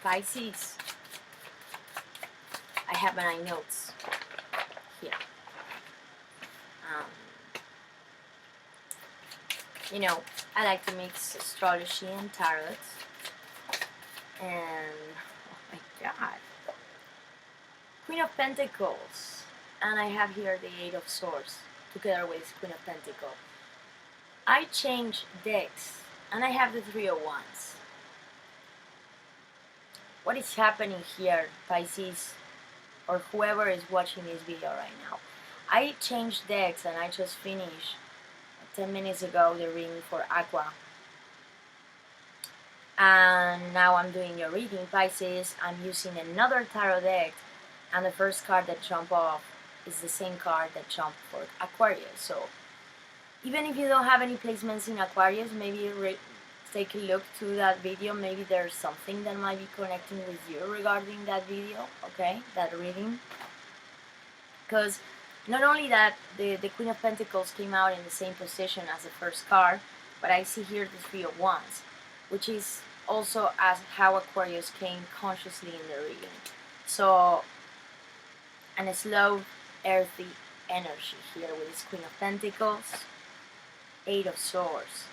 Pisces, I have my notes here. You know, I like to mix astrology and tarot. And, oh my god. Queen of Pentacles. And I have here the Eight of Swords, together with Queen of Pentacles. I changed decks, and I have the Three of Wands. What is happening here, Pisces, or whoever is watching this video right now? I changed decks, and I just finished 10 minutes ago the reading for Aqua. And now I'm doing your reading, Pisces. I'm using another tarot deck, and the first card that jumped off is the same card that jumped for Aquarius. So even if you don't have any placements in Aquarius, maybe take a look to that video. Maybe there's something that might be connecting with you regarding that video, okay, that reading. Because not only that, the Queen of Pentacles came out in the same position as the first card, but I see here the Three of Wands, which is also as how Aquarius came consciously in the reading. So, and a slow, earthy energy here with this Queen of Pentacles, Eight of Swords.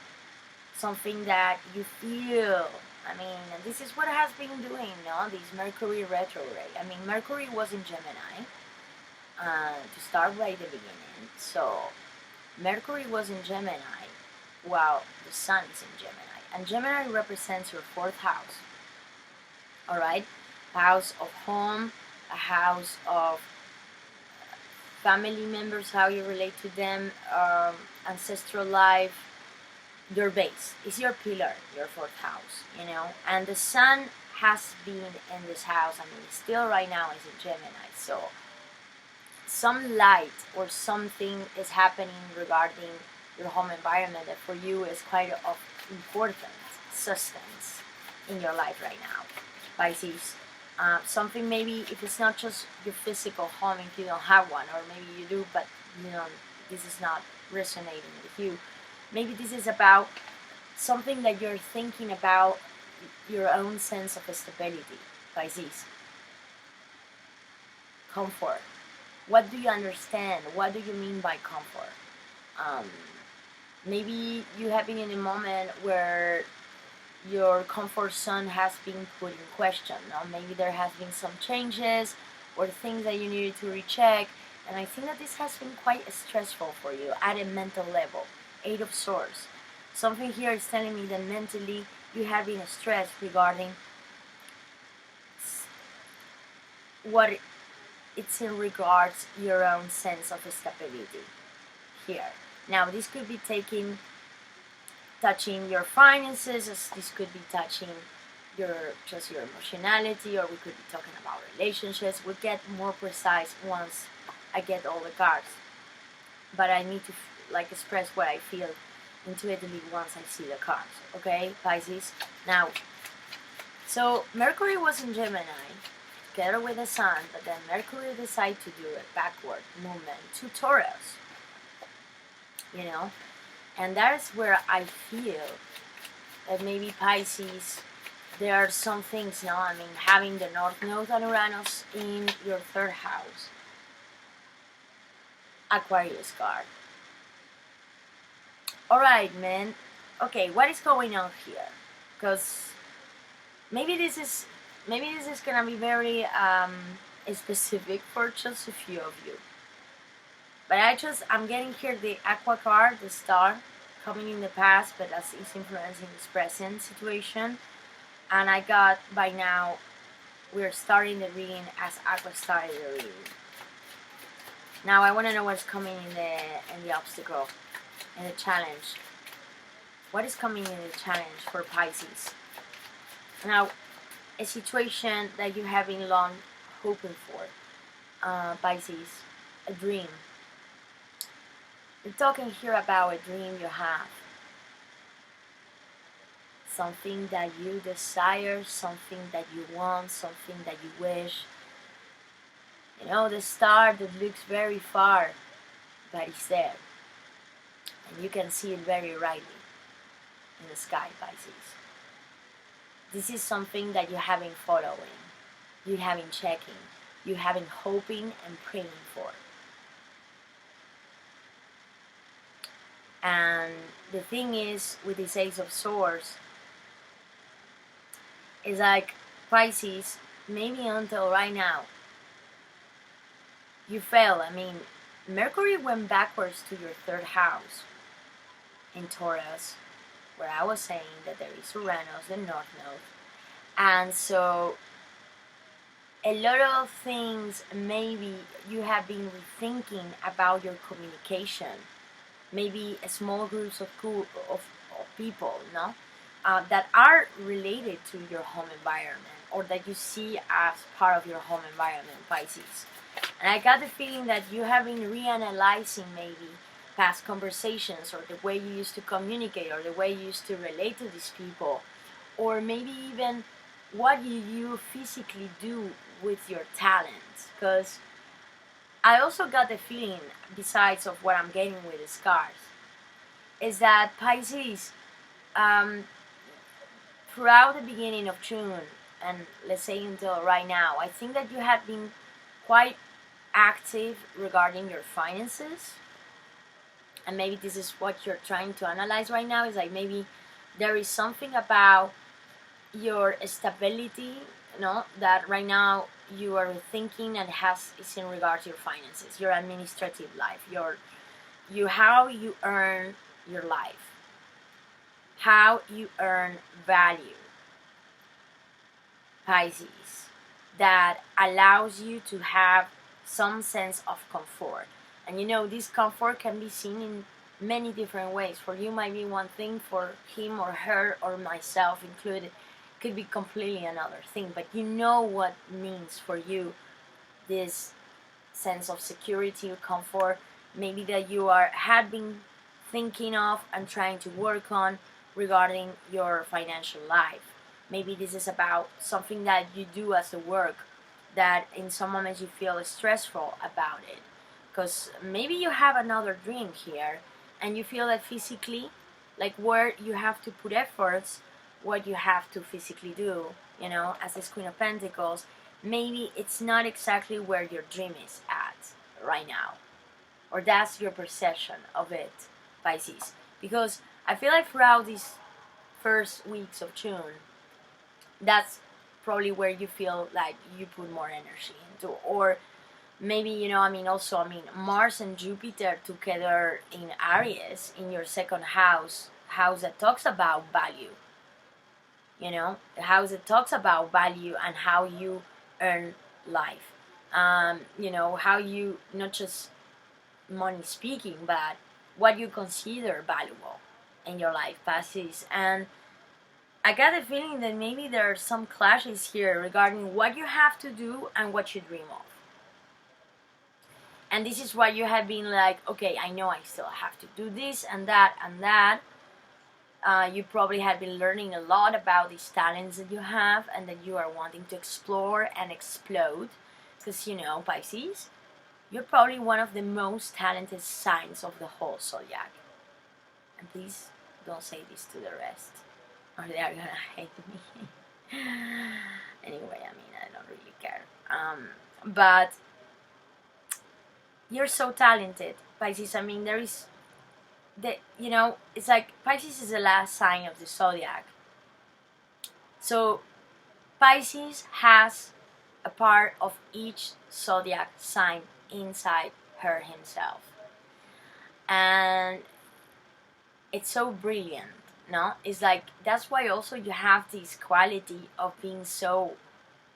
Something that you feel. I mean, this is what it has been doing, no? This Mercury retrograde. I mean, Mercury was in Gemini to start right at the beginning. So, Mercury was in Gemini while the Sun is in Gemini. And Gemini represents your fourth house. Alright? A house of home, a house of family members, how you relate to them, ancestral life, your base. Is your pillar, your fourth house, you know? And the Sun has been in this house. I mean, still right now is in Gemini. So, some light or something is happening regarding your home environment that for you is quite of important substance in your life right now, Pisces. Something maybe if it's not just your physical home, if you don't have one, or maybe you do, but you know this is not resonating with you. Maybe this is about something that you're thinking about, your own sense of stability, Pisces. Comfort. What do you understand? What do you mean by comfort? Maybe you have been in a moment where your comfort zone has been put in question. No? Maybe there has been some changes or things that you needed to recheck. And I think that this has been quite stressful for you at a mental level. Eight of Swords. Something here is telling me that mentally you have been stressed regarding what it's in regards your own sense of stability here. Now this could be touching your finances, this could be touching your emotionality, or we could be talking about relationships. We'll get more precise once I get all the cards. But I need to express what I feel intuitively once I see the cards. Okay, Pisces? Now, so Mercury was in Gemini together with the Sun, but then Mercury decided to do a backward movement to Taurus. You know? And that is where I feel that maybe Pisces, there are some things now, I mean, having the North Node and Uranus in your third house. Aquarius card. Alright, man. Okay, what is going on here? Because maybe this is gonna be very specific for just a few of you. But I'm getting here the Aqua card, the star, coming in the past, but as is influencing this present situation. And I got, by now, we're starting the reading as Aqua started the reading. Now I want to know what's coming in the obstacle, in the challenge. What is coming in the challenge for Pisces? Now, a situation that you have been long hoping for, Pisces, a dream. We're talking here about a dream you have. Something that you desire, something that you want, something that you wish. You know, the star that looks very far, but it's there. And you can see it very rightly in the sky, Pisces. this is something that you have been following, you have been checking, you have been hoping and praying for. And the thing is, with this Ace of Swords, is like, Pisces, maybe until right now, you fail. I mean, Mercury went backwards to your third house in Taurus, where I was saying that there is Uranus, the North Node. And so, a lot of things, maybe you have been rethinking about your communication. Maybe a small groups of people, no? That are related to your home environment, or that you see as part of your home environment, Pisces. And I got the feeling that you have been reanalyzing maybe past conversations, or the way you used to communicate, or the way you used to relate to these people, or maybe even what you physically do with your talents. Because I also got the feeling, besides of what I'm getting with the scars, is that Pisces, throughout the beginning of June, and let's say until right now, I think that you have been quite active regarding your finances. And maybe this is what you're trying to analyze right now, is like, maybe there is something about your stability, that right now you are thinking, and is in regard to your finances, your administrative life, how you earn your life, how you earn value, Pisces, that allows you to have some sense of comfort. And this comfort can be seen in many different ways. For you might be one thing, for him or her or myself included could be completely another thing. But what means for you this sense of security or comfort, maybe that you had been thinking of and trying to work on regarding your financial life. Maybe this is about something that you do as a work, that in some moments you feel stressful about it, because maybe you have another dream here, and you feel that physically, like where you have to put efforts, what you have to physically do, as this Queen of Pentacles, maybe it's not exactly where your dream is at right now, or that's your perception of it, Pisces. Because I feel like throughout these first weeks of June, that's probably where you feel like you put more energy into. Or maybe, Mars and Jupiter together in Aries, in your second house that talks about value, the house that talks about value and how you earn life, how you, not just money speaking, but what you consider valuable in your life, Pisces. And I got the feeling that maybe there are some clashes here regarding what you have to do and what you dream of. And this is why you have been like, okay, I know I still have to do this and that and that. You probably have been learning a lot about these talents that you have, and that you are wanting to explore and explode. Because, Pisces, you're probably one of the most talented signs of the whole zodiac. And please don't say this to the rest, or they are gonna hate me. Anyway, I don't really care. But you're so talented, Pisces. There is it's like Pisces is the last sign of the zodiac. So Pisces has a part of each zodiac sign inside her himself. And it's so brilliant, no? It's like, that's why also you have this quality of being so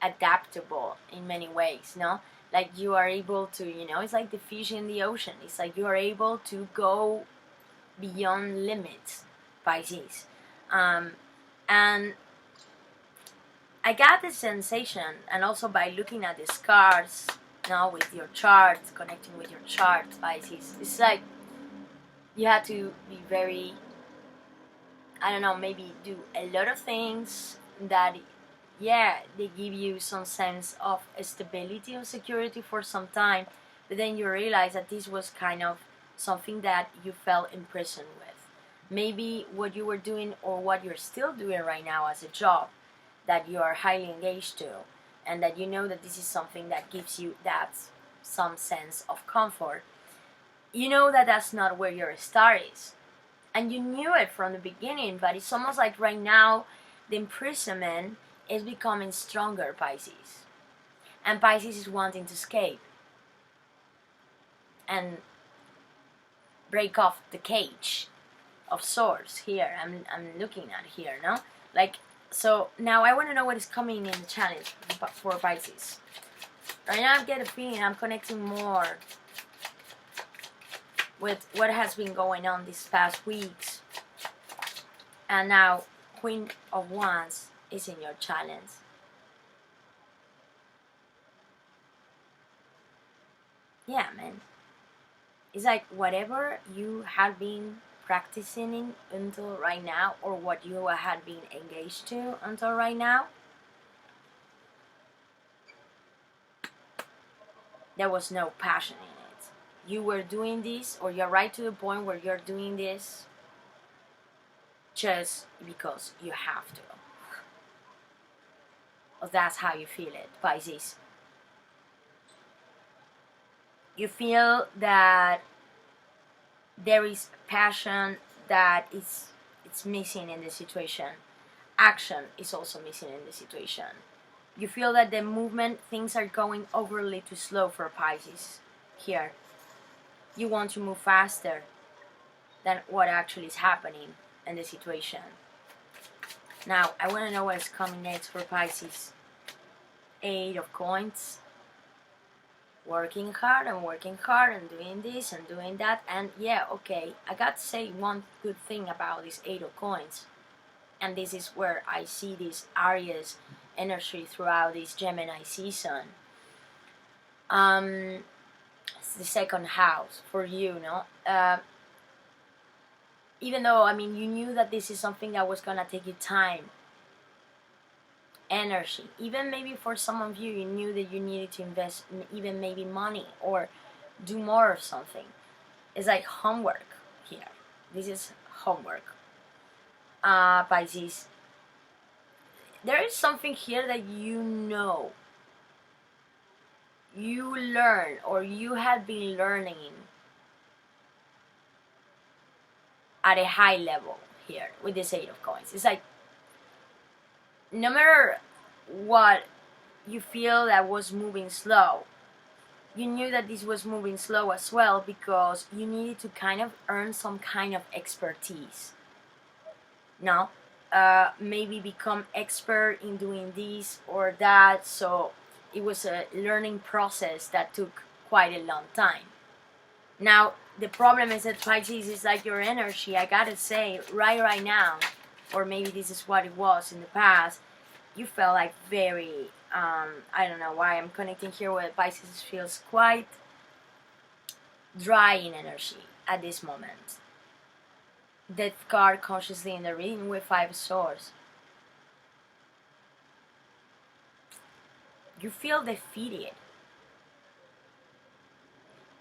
adaptable in many ways, no? Like you are able to, it's like the fish in the ocean. It's like you are able to go beyond limits, Pisces. And I got this sensation, and also by looking at these cards, with your chart, connecting with your chart, Pisces, it's like you have to be very, maybe do a lot of things that, they give you some sense of stability and security for some time, but then you realize that this was kind of something that you felt imprisoned with. Maybe what you were doing, or what you're still doing right now as a job, that you are highly engaged to, and that you know that this is something that gives you that some sense of comfort, you know that that's not where your star is. And you knew it from the beginning, but it's almost like right now the imprisonment is becoming stronger, Pisces. And Pisces is wanting to escape and break off the cage of swords here. I'm looking at here, no? Like, so now I want to know what is coming in the challenge for Pisces. Right now I get a feeling I'm connecting more with what has been going on these past weeks. And now Queen of Wands is in your challenge. Yeah, man. It's like whatever you had been practicing in until right now, or what you had been engaged to until right now, there was no passion in it. You were doing this, or you're right to the point where you're doing this just because you have to. Or that's how you feel it, Pisces. You feel that there is passion that it's missing in the situation. Action is also missing in the situation. You feel that the movement, things are going overly too slow for Pisces here. You want to move faster than what actually is happening in the situation. Now, I want to know what's coming next for Pisces. 8 of Coins. Working hard and doing this and doing that. And yeah, okay, I got to say one good thing about this 8 of Coins. And this is where I see this Aries energy throughout this Gemini season. It's the second house for you, no? Even though, I mean, you knew that this is something that was gonna take you time, energy. Even maybe for some of you, you knew that you needed to invest even maybe money or do more of something. It's like homework here. This is homework. Pisces. There is something here that you know. You learn, or you have been learning at a high level here with this 8 of Coins. It's like no matter what you feel that was moving slow, you knew that this was moving slow as well because you needed to kind of earn some kind of expertise. No? Maybe become expert in doing this or that. So it was a learning process that took quite a long time. Now, the problem is that Pisces is like your energy, I gotta say, right now, or maybe this is what it was in the past, you felt like very, I don't know why I'm connecting here with Pisces, feels quite dry in energy at this moment. Death card consciously in the reading with 5 of Swords. You feel defeated.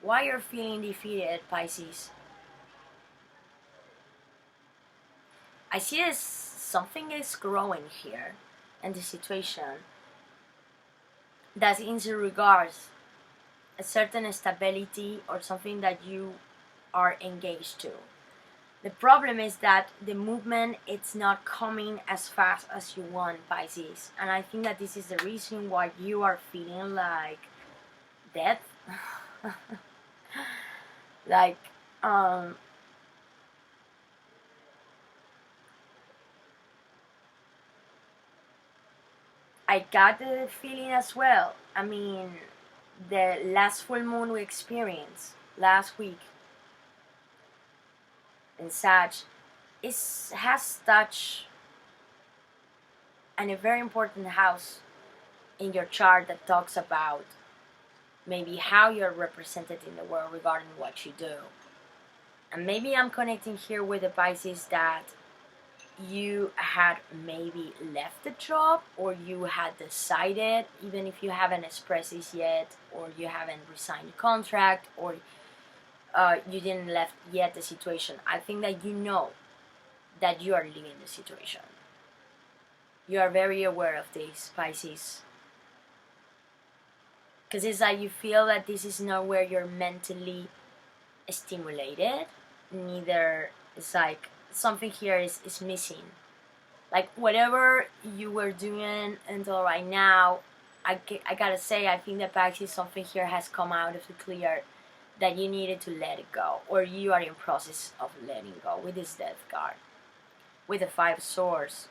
Why you're feeling defeated, Pisces? I see as something is growing here in the situation that in regards a certain stability or something that you are engaged to. The problem is that the movement, it's not coming as fast as you want, Pisces. And I think that this is the reason why you are feeling like death. Like, I got the feeling as well. I mean, the last full moon we experienced last week in Sag has touched and a very important house in your chart that talks about maybe how you're represented in the world regarding what you do. And maybe I'm connecting here with the Pisces that you had maybe left the job, or you had decided, even if you haven't expressed this yet, or you haven't resigned the contract, or you didn't left yet the situation. I think that you know that you are leaving the situation. You are very aware of this, Pisces. Because it's like you feel that this is not where you're mentally stimulated. Neither, it's like something here is missing. Like whatever you were doing until right now, I gotta say, I think that Pisces, something here has come out of the clear that you needed to let it go, or you are in process of letting go with this Death card, with the Five of Swords.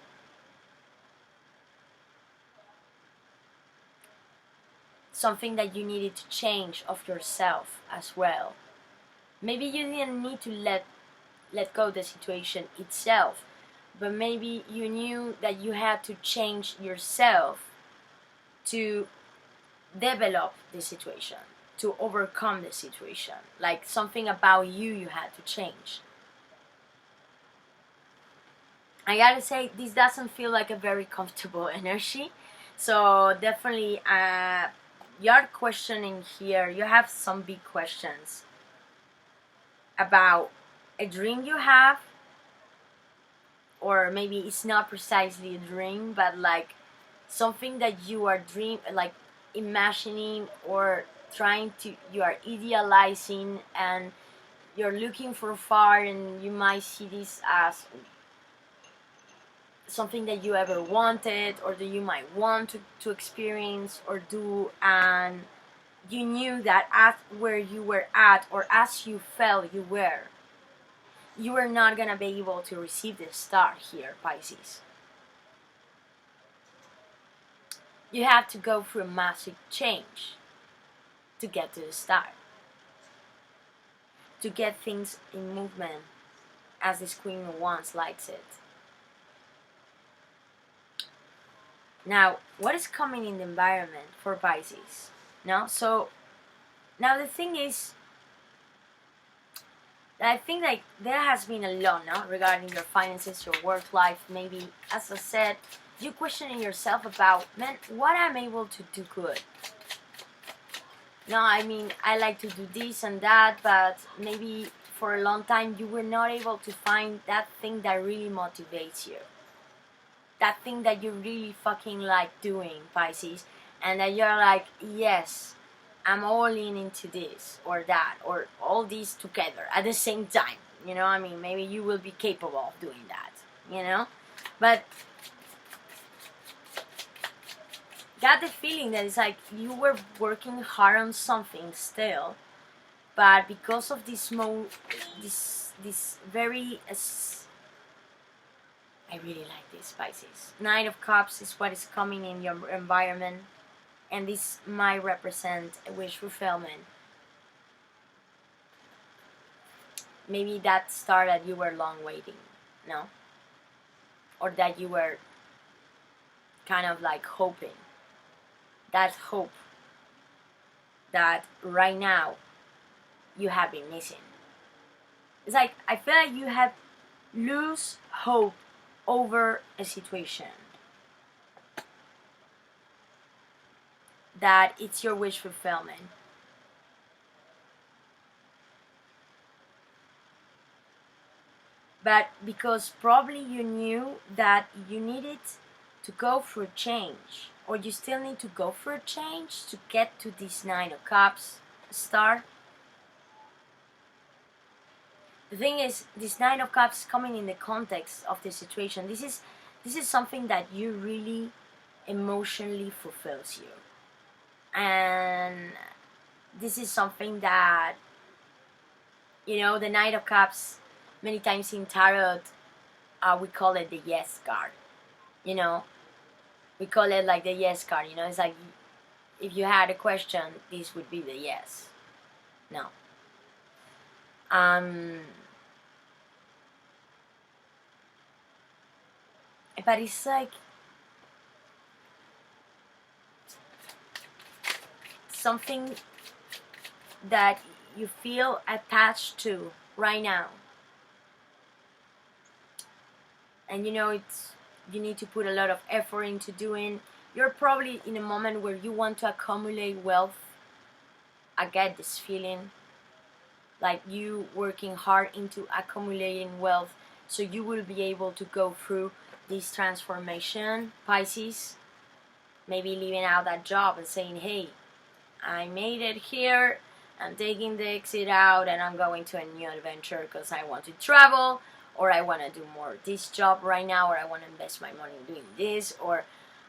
Something that you needed to change of yourself as well. Maybe you didn't need to let go the situation itself, but maybe you knew that you had to change yourself to develop the situation, to overcome the situation. Like something about you had to change. I gotta say, this doesn't feel like a very comfortable energy. So definitely, you're questioning here. You have some big questions about a dream you have, or maybe it's not precisely a dream, but like something that you are like imagining or trying to, you are idealizing, and you're looking for far, and you might see this as something that you ever wanted, or that you might want to experience or do, and you knew that at where you were at, or as you felt you were not gonna be able to receive the star here, Pisces. You have to go through a massive change to get to the star, to get things in movement, as this Queen of Wands likes it. Now, what is coming in the environment for Pisces? No? So, now the thing is, I think like there has been a lot, no, regarding your finances, your work life. Maybe, as I said, you questioning yourself about, man, what I'm able to do good. No, I mean, I like to do this and that, but maybe for a long time you were not able to find that thing that really motivates you. That thing that you really fucking like doing, Pisces, and that you're like, yes, I'm all in into this or that, or all these together at the same time. You know, I mean, maybe you will be capable of doing that, you know? But got the feeling that it's like you were working hard on something still, but because of this very I really like this, Pisces. Knight of Cups is what is coming in your environment, and this might represent a wish fulfillment. Maybe that star that you were long waiting, no? Or that you were kind of like hoping. That hope that right now you have been missing. It's like, I feel like you have lose hope over a situation, that it's your wish fulfillment. But because probably you knew that you needed to go through a change, or you still need to go through a change to get to this Nine of Cups star. The thing is, this Nine of Cups coming in the context of the situation. This is something that you really emotionally fulfills you, and this is something that, you know, the Knight of Cups. Many times in tarot, we call it the yes card. You know, we call it like the yes card. You know, it's like if you had a question, this would be the yes. No. But it's like something that you feel attached to right now. And you know, you need to put a lot of effort into doing. You're probably in a moment where you want to accumulate wealth. I get this feeling like you working hard into accumulating wealth, so you will be able to go through this transformation, Pisces. Maybe leaving out that job and saying, hey, I made it here, I'm taking the exit out and I'm going to a new adventure because I want to travel, or I want to do more this job right now, or I want to invest my money in doing this, or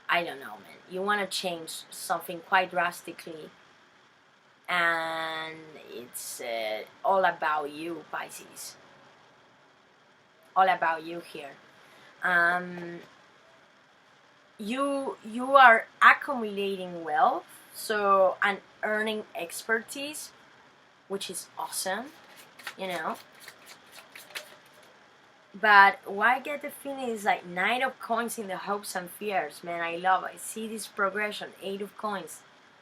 I don't know, man. You want to change something quite drastically, and it's all about you, Pisces. All about you here. You are accumulating wealth, so, and earning expertise, which is awesome, you know. But what I get the feeling is like Knight of Coins in the hopes and fears, man. I love it. I see this progression. 8 of Coins,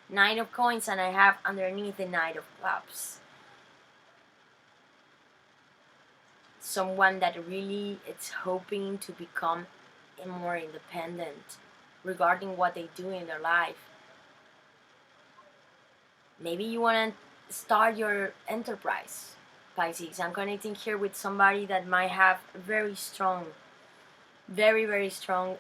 9 of Coins, and I have underneath the Knight of Cups. Someone that really is hoping to become more independent regarding what they do in their life. Maybe you want to start your enterprise, Pisces. I'm connecting here with somebody that might have very strong, very, very strong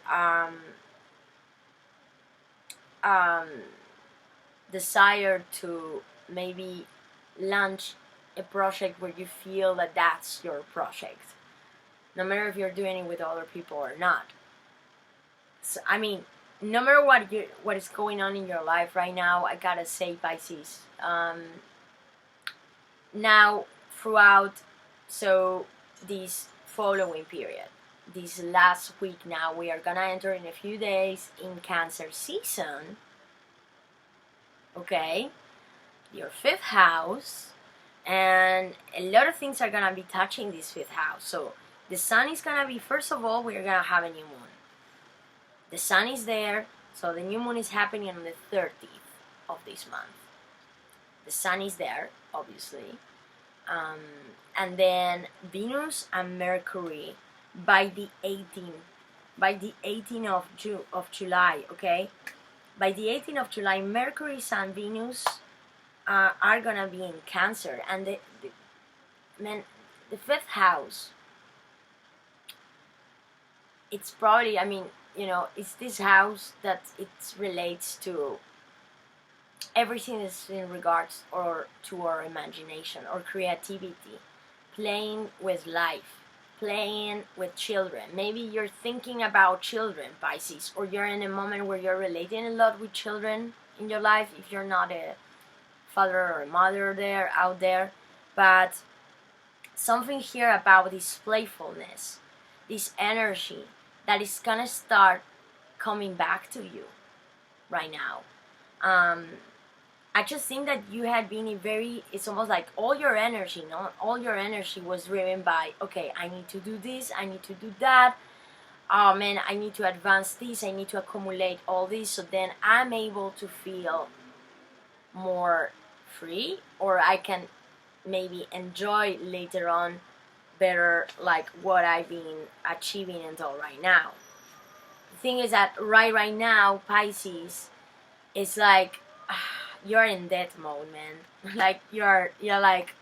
desire to maybe launch a project where you feel that that's your project, no matter if you're doing it with other people or not. So, I mean, no matter what is going on in your life right now, I gotta say, Pisces, now throughout, so this following period, this last week now, we are gonna enter in a few days in Cancer season, okay, your 5th house, and a lot of things are gonna be touching this 5th house. So the sun is gonna be, first of all, we're gonna have a new moon. The sun is there, so the new moon is happening on the 30th of this month. The sun is there, obviously. And then Venus and Mercury by the 18th of July, okay? By the 18th of July, Mercury and Venus are gonna be in Cancer, and the 5th house, it's probably, I mean, you know, it's this house that it relates to everything is in regards or to our imagination or creativity, playing with life, playing with children. Maybe you're thinking about children, Pisces, or you're in a moment where you're relating a lot with children in your life, if you're not a father or a mother there out there. But something here about this playfulness, this energy that is gonna start coming back to you right now. I just think that you had been it's almost like all your energy, all your energy was driven by, okay, I need to do this, I need to do that, oh man, I need to advance this, I need to accumulate all this, so then I'm able to feel more free, or I can maybe enjoy later on better like what I've been achieving until right now. The thing is that right now, Pisces, it's like you're in death mode, man. Like you're like,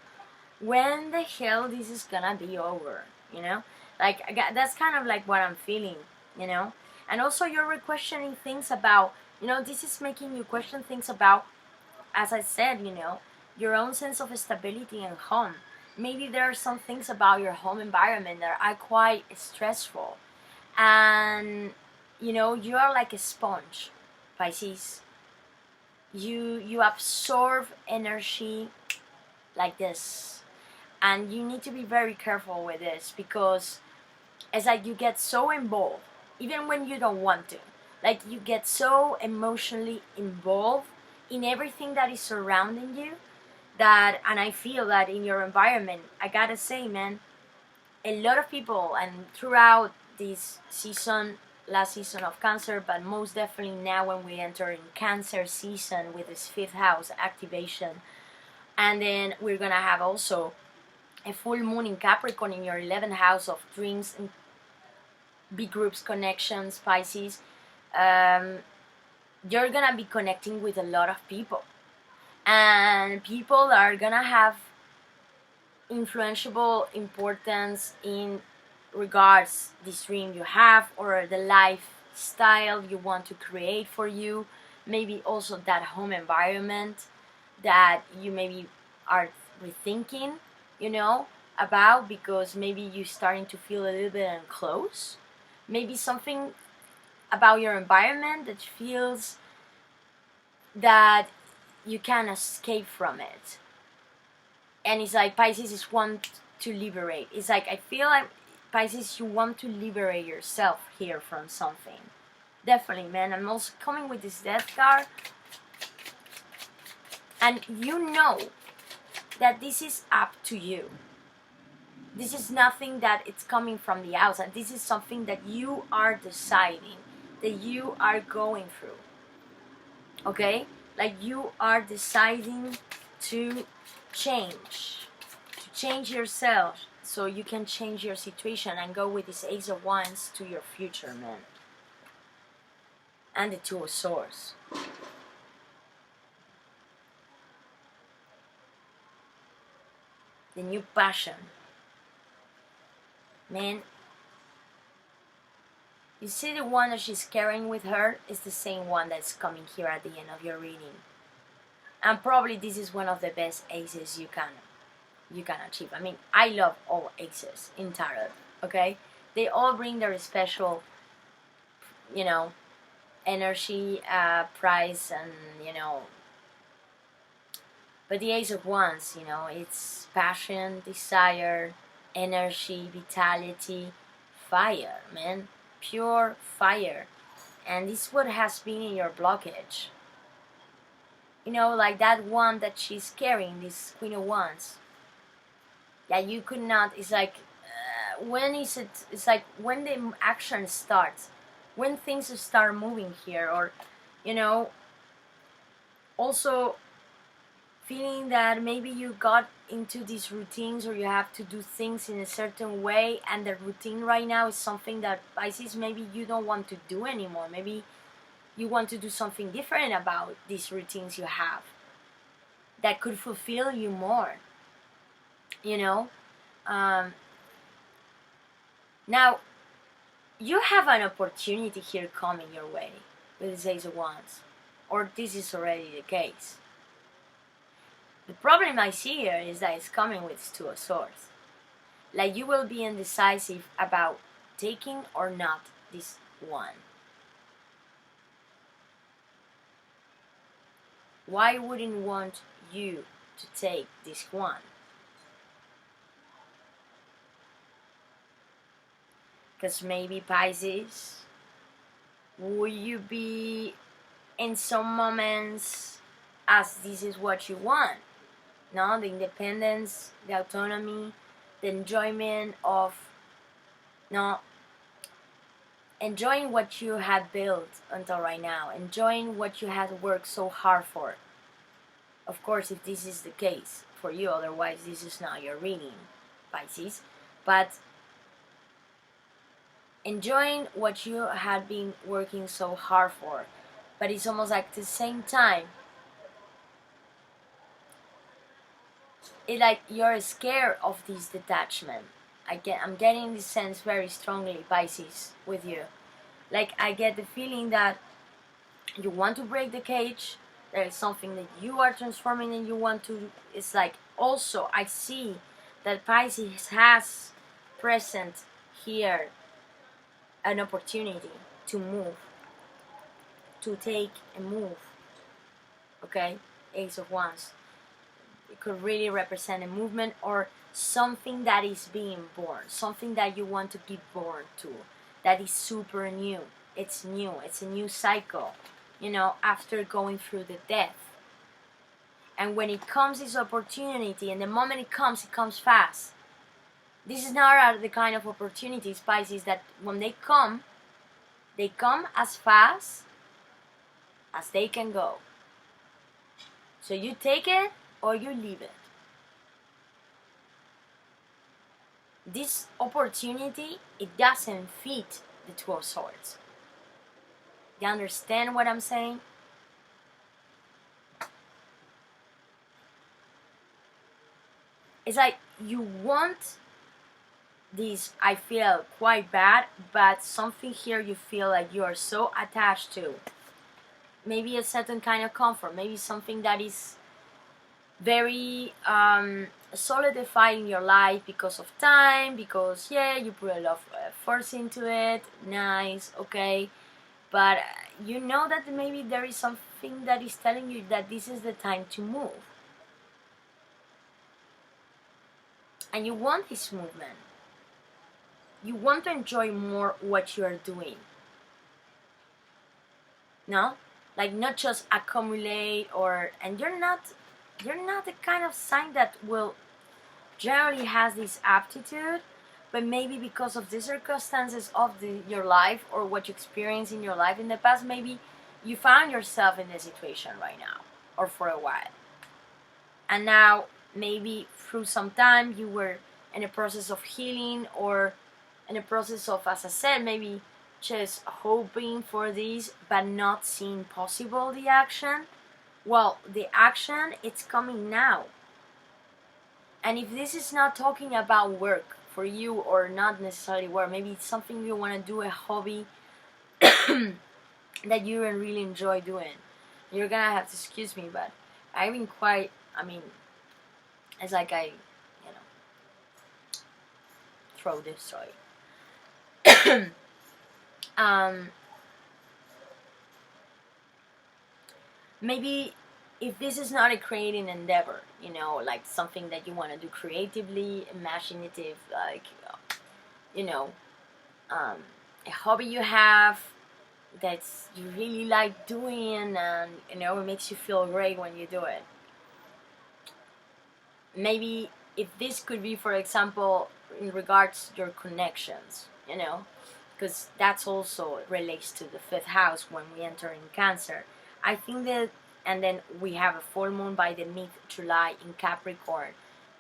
when the hell this is gonna be over, you know? Like that's kind of like what I'm feeling, you know? And also you're questioning things about, you know, this is making you question things about, as I said, you know, your own sense of stability and home. Maybe there are some things about your home environment that are quite stressful, and you know, you are like a sponge, Pisces. You absorb energy like this, and you need to be very careful with this, because it's like you get so involved even when you don't want to. Like you get so emotionally involved in everything that is surrounding you, that, and I feel that in your environment, I gotta say, man, a lot of people, and throughout this season, last season of Cancer, but most definitely now when we enter in Cancer season with this 5th house activation, and then we're gonna have also a full moon in Capricorn in your 11th house of dreams and big groups connections, Pisces. You're gonna be connecting with a lot of people, and people are gonna have influential importance in regards this dream you have, or the lifestyle you want to create for you. Maybe also that home environment that you maybe are rethinking, about, because maybe you're starting to feel a little bit enclosed. Maybe something about your environment that feels that you can escape from it. And it's like Pisces is want to liberate. It's like, I feel like Pisces, you want to liberate yourself here from something. Definitely, man. I'm also coming with this Death card. And you know that this is up to you. This is nothing that it's coming from the outside. This is something that you are deciding, that you are going through. Okay? Like, you are deciding to change yourself so you can change your situation and go with this Ace of Wands to your future, man. And the Two of Swords. The new passion. Man, you see the one that she's carrying with her is the same one that's coming here at the end of your reading. And probably this is one of the best aces you can achieve. I mean, I love all aces in tarot, okay? They all bring their special, energy, price, and, but the Ace of Wands, it's passion, desire, energy, vitality, fire, man. Pure fire. And this is what has been in your blockage. Like that one that she's carrying, this Queen of Wands. That you could not, it's like, when is it, it's like when the action starts, when things start moving here, or, also feeling that maybe you got into these routines, or you have to do things in a certain way, and the routine right now is something that, Pisces, maybe you don't want to do anymore. Maybe you want to do something different about these routines you have that could fulfill you more, now you have an opportunity here coming your way with this Ace of Wands, or this is already the case. The problem I see here is that it's coming with Two of Swords. Like, you will be indecisive about taking or not this one. Why wouldn't want you to take this one? Because maybe, Pisces, will you be in some moments as this is what you want? No, the independence, the autonomy, the enjoyment of, enjoying what you have built until right now, enjoying what you had worked so hard for. Of course, if this is the case for you, otherwise this is not your reading, Pisces. But enjoying what you had been working so hard for, but it's almost like at the same time, it's like you're scared of this detachment. I'm getting this sense very strongly, Pisces, with you. Like, I get the feeling that you want to break the cage. There is something that you are transforming and you want to. It's like, also I see that Pisces has present here an opportunity to move, to take a move. Okay, Ace of Wands. It could really represent a movement or something that is being born, something that you want to give born to, that is super new. It's new. It's a new cycle, after going through the death. And when it comes, this opportunity, and the moment it comes fast. This is not the kind of opportunities, Pisces, that when they come as fast as they can go. So you take it or you leave it. This opportunity, it doesn't fit the Two of Swords. You understand what I'm saying? It's like you want this I feel quite bad, but something here you feel like you are so attached to. Maybe a certain kind of comfort, maybe something that is very solidified in your life because of time, because yeah, you put a lot of effort into it, nice, okay, but you know that maybe there is something that is telling you that this is the time to move, and you want this movement. You want to enjoy more what you are doing. No? Like not just accumulate and you're not the kind of sign that will generally has this aptitude, but maybe because of the circumstances of your life or what you experienced in your life in the past, maybe you found yourself in this situation right now or for a while. And now maybe through some time you were in a process of healing or in a process of, as I said, maybe just hoping for this but not seeing possible the action. Well, the action, it's coming now. And if this is not talking about work for you or not necessarily work, maybe it's something you want to do, a hobby that you really enjoy doing. You're gonna have to excuse me, but I've been quite, it's like I, throw this, sorry. Maybe if this is not a creating endeavor, like something that you want to do creatively, imaginative, like, a hobby you have that's you really like doing, and it makes you feel great when you do it. Maybe if this could be, for example, in regards to your connections, because that's also relates to the 5th house when we enter in Cancer. I think that, and then we have a full moon by the mid-July in Capricorn,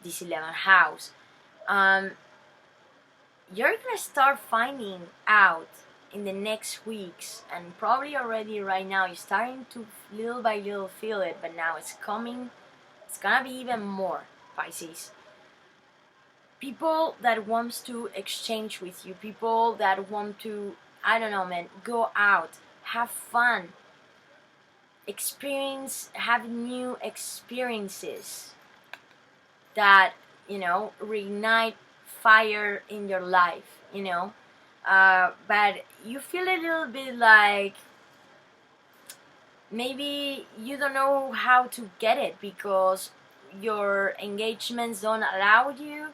this 11th house. You're gonna start finding out in the next weeks, and probably already right now, you're starting to little by little feel it, but now it's coming. It's gonna be even more, Pisces. People that wants to exchange with you, people that want to, I don't know, man, go out, have fun, have new experiences that, reignite fire in your life, but you feel a little bit like maybe you don't know how to get it because your engagements don't allow you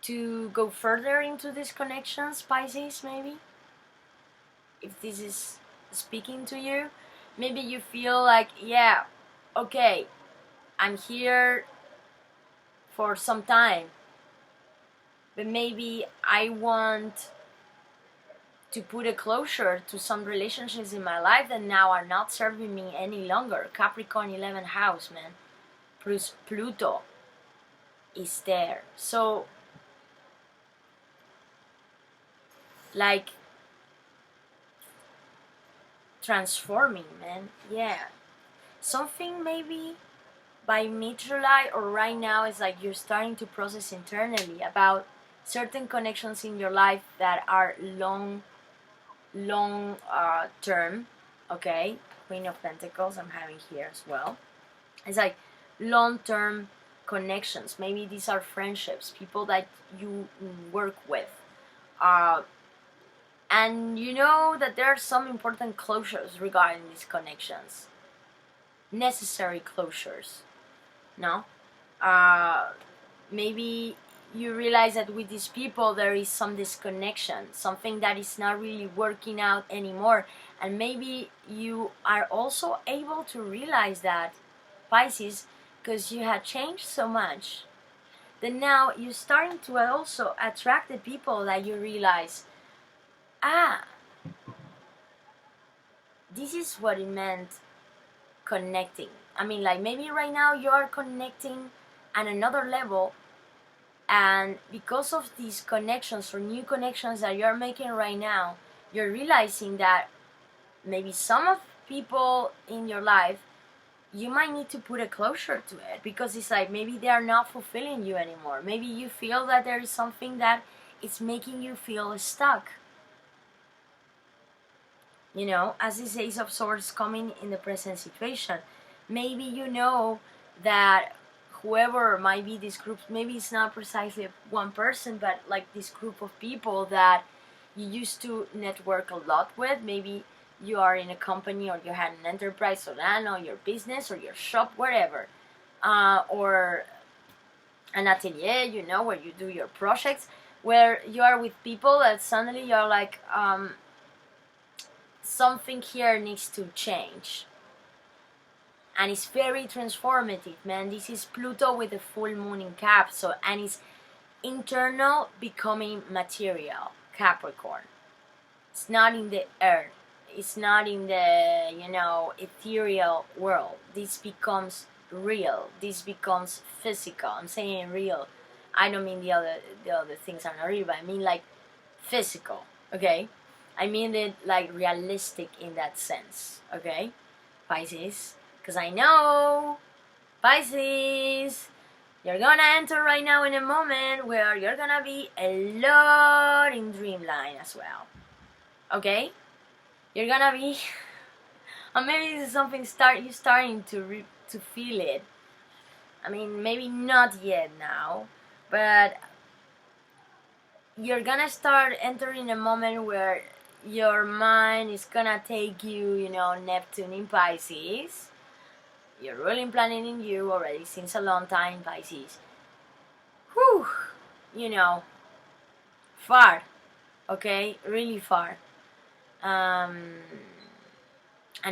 to go further into these connections, Pisces, maybe. If this is speaking to you, maybe you feel like, yeah, okay, I'm here for some time, but maybe I want to put a closure to some relationships in my life that now are not serving me any longer. Capricorn 11th house, man. Plus Pluto is there. So, like, transforming, man. Yeah. Something maybe by mid-July or right now is like you're starting to process internally about certain connections in your life that are long term, okay? Queen of Pentacles I'm having here as well. It's like long-term connections. Maybe these are friendships, people that you work with. And you know that there are some important closures regarding these connections. Necessary closures. No? Maybe you realize that with these people there is some disconnection, something that is not really working out anymore, and maybe you are also able to realize that, Pisces, because you had changed so much that now you're starting to also attract the people that you realize, this is what it meant connecting. Like maybe right now you are connecting at another level, and because of these connections or new connections that you're making right now, you're realizing that maybe some of people in your life you might need to put a closure to it, because it's like maybe they are not fulfilling you anymore. Maybe you feel that there is something that is making you feel stuck. You know, as this Ace of Swords coming in the present situation, maybe you know that whoever might be this group, maybe it's not precisely one person, but like this group of people that you used to network a lot with. Maybe you are in a company, or you had an enterprise, or I don't know, your business or your shop, wherever, or an atelier, you know, where you do your projects, where you are with people that suddenly you're like, something here needs to change. And it's very transformative, man. This is Pluto with the full moon in Cap, so, and it's internal becoming material, Capricorn. It's not in the earth. It's not in the, you know, ethereal world. This becomes real. This becomes physical. I'm saying real. I don't mean the other things are not real, but I mean like physical, okay? I mean it like realistic in that sense, okay? Pisces, because I know, Pisces, you're gonna enter right now in a moment where you're gonna be a lot in dreamline as well, okay? You're gonna be, or maybe this is something you're starting to feel it. I mean, maybe not yet now, but you're gonna start entering a moment where your mind is gonna take you, you know, Neptune in Pisces. You're ruling planet in you already since a long time, Pisces. Whew, you know, far, okay, really far. And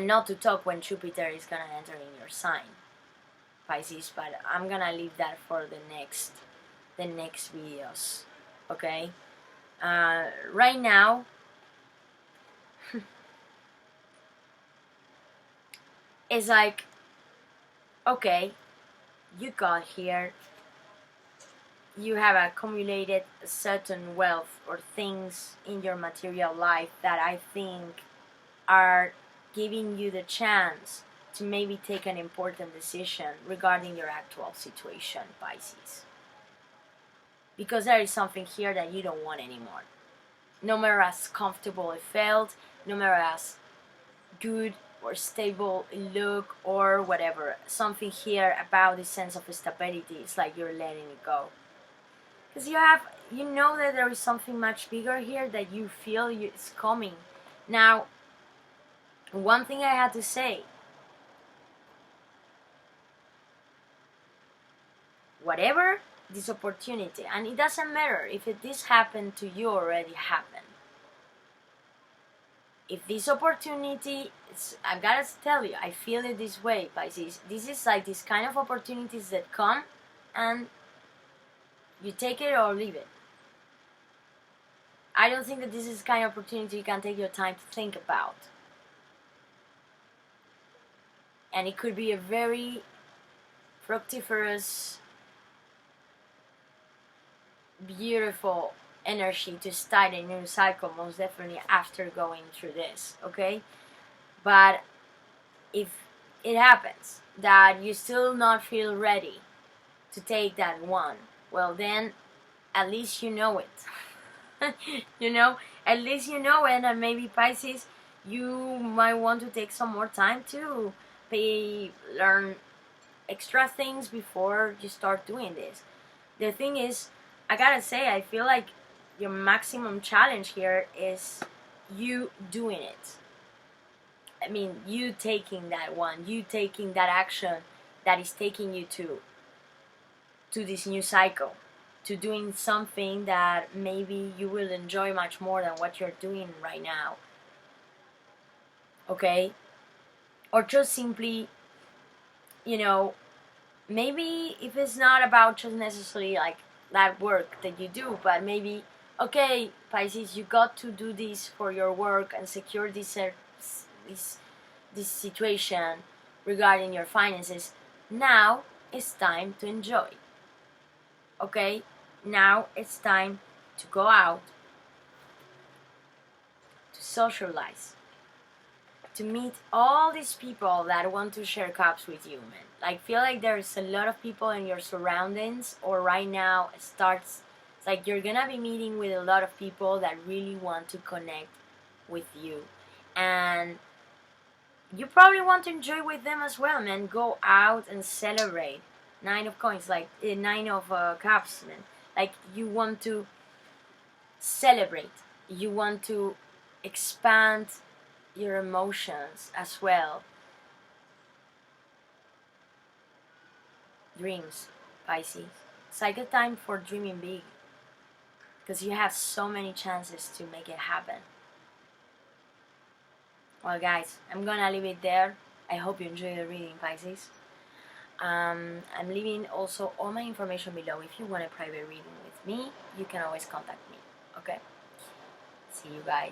not to talk when Jupiter is gonna enter in your sign, Pisces. But I'm gonna leave that for the next videos, okay? Right now, it's like, okay, you got here, you have accumulated a certain wealth or things in your material life that I think are giving you the chance to maybe take an important decision regarding your actual situation, Pisces. Because there is something here that you don't want anymore. No matter as comfortable it felt, no matter as good or stable it look or whatever, something here about the sense of stability, it's like you're letting it go. Because you know that there is something much bigger here that you feel is coming. Now, one thing I had to say, whatever this opportunity, and it doesn't matter if this happened to you, already happened. If this opportunity, I gotta tell you, I feel it this way, Pisces. This is like this kind of opportunities that come and you take it or leave it. I don't think that this is the kind of opportunity you can take your time to think about. And it could be a very fructiferous, beautiful energy to start a new cycle, most definitely after going through this, okay? But if it happens that you still not feel ready to take that one, well then at least you know it. You know, at least you know it. And maybe, Pisces, you might want to take some more time to learn extra things before you start doing this. The thing is, I gotta say, I feel like your maximum challenge here is you doing it. I mean, you taking that one, you taking that action that is taking you to this new cycle, to doing something that maybe you will enjoy much more than what you're doing right now, okay? Or just simply, you know, maybe if it's not about just necessarily like that work that you do, but maybe, okay, Pisces, you got to do this for your work and secure this situation regarding your finances. Now it's time to enjoy, okay? Now it's time to go out, to socialize, to meet all these people that want to share cups with you, man. Like, feel like there's a lot of people in your surroundings, or right now it's like you're gonna be meeting with a lot of people that really want to connect with you, and you probably want to enjoy with them as well, man. Go out and celebrate. Nine of coins, like nine of cups, man. Like, you want to celebrate. You want to expand your emotions as well. Dreams, Pisces. It's like a time for dreaming big, because you have so many chances to make it happen. Well, guys, I'm gonna leave it there. I hope you enjoy the reading, Pisces. I'm leaving also all my information below. If you want a private reading with me, you can always contact me. Okay? See you guys.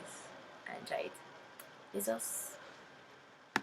Enjoy it. Besos.